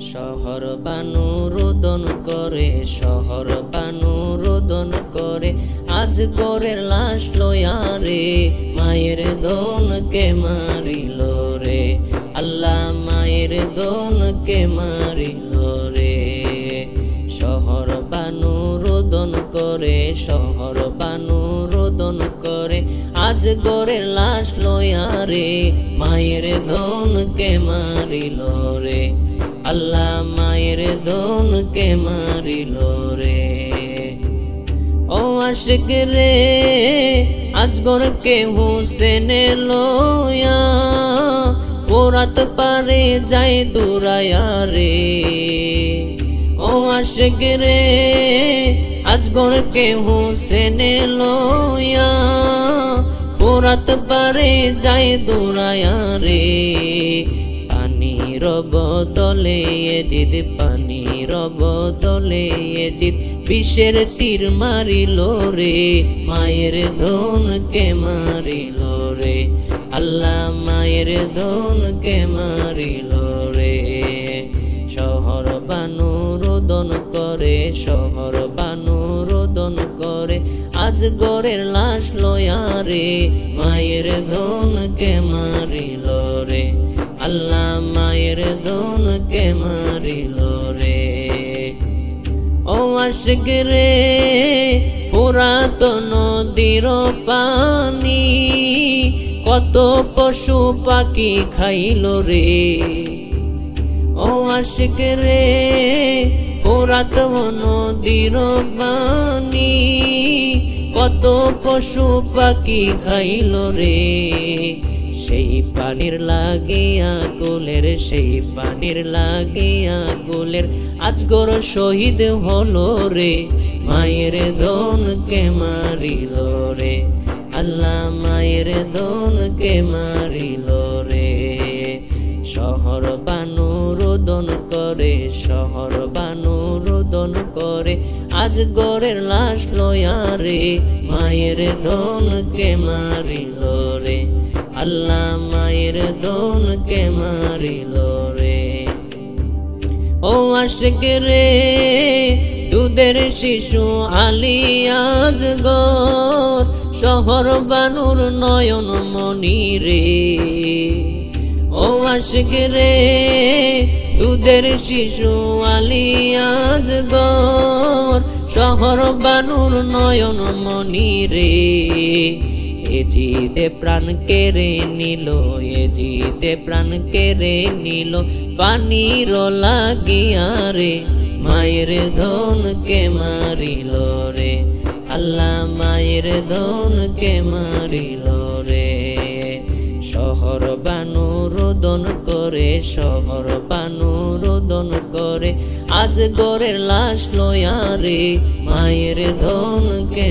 শহর বানু রোদন করে, শহর বানু রোদন করে, আজ গোরের লাশ লয়া রে, মায়ের দোনকে মারিল রে, আল্লাহ মায়ের দোনকে মারিল রে। শহর বানু রোদন করে, শহর বানু রোদন করে, আজ গোরের লাশ লয়া রে, মায়ের দোনকে মারিল রে, আল্লাহ মায়ের দোনকে মারিল রে। ও আশিক রে আজ গোরকে হুসেনে লয়া, ফোরাত পারে যায় দুরায়া রে। ও আশিক রে আজ গোরকে হুসেনে লয়া, ফোরাত পারে যায় দুরায়া রে। পানির বদলে এজিদ, পানির বদলে এজিদ, বিষের তীর মারিল রে, মায়ের দোনকে মারিল রে, আল্লাহ মায়ের দোনকে মারিল রে। শহর বানু রোদন করে, শহর বানু রোদন করে, আজ গোরের লাশ লয়া রে, মায়ের দোনকে মারিল রে, আল্লাহ মায়ের দোনকে মারিল রে। ও আশিক রে ফোরাত নদীর পানি, কত পশু পাখি খাইল রে। ও আশিক রে ফোরাত নদীর পানি, কত পশু পাখি খাইল রে। সেই পানির লাগিয়া কুলের, সেই পানির লাগিয়া কুলের, আজ গোর শহীদ হলো রে, মায়ের দোনকে মারিল রে, আল্লাহ মায়ের দোনকে মারিল রে। শহর বানু রোদন করে, শহর বানু রোদন করে, আজ গোরের লাশ লয়া রে, মায়ের দোনকে মারিল রে, আল্লাহ মায়ের দোনকে মারিল রে। ও আশিক রে দুধের শিশু আলী আজ গোর, শহর বানুর নয়ন মনি রে। ও আশিক রে দুধের শিশু আলী আজ গোর, শহর বানুর নয়ন মনি রে। এজিদে প্রাণ কেড়ে নিল, এজিদে প্রাণ কেড়ে নিল, পানির লাগিয়া রে, মায়ের দোনকে মারিল রে, আল্লাহ মায়ের দোনকে মারিল রে। শহর বানু রোদন করে, শহর বানু রোদন করে, আজ গোরের লাশ লয়া রে, মায়ের দোনকে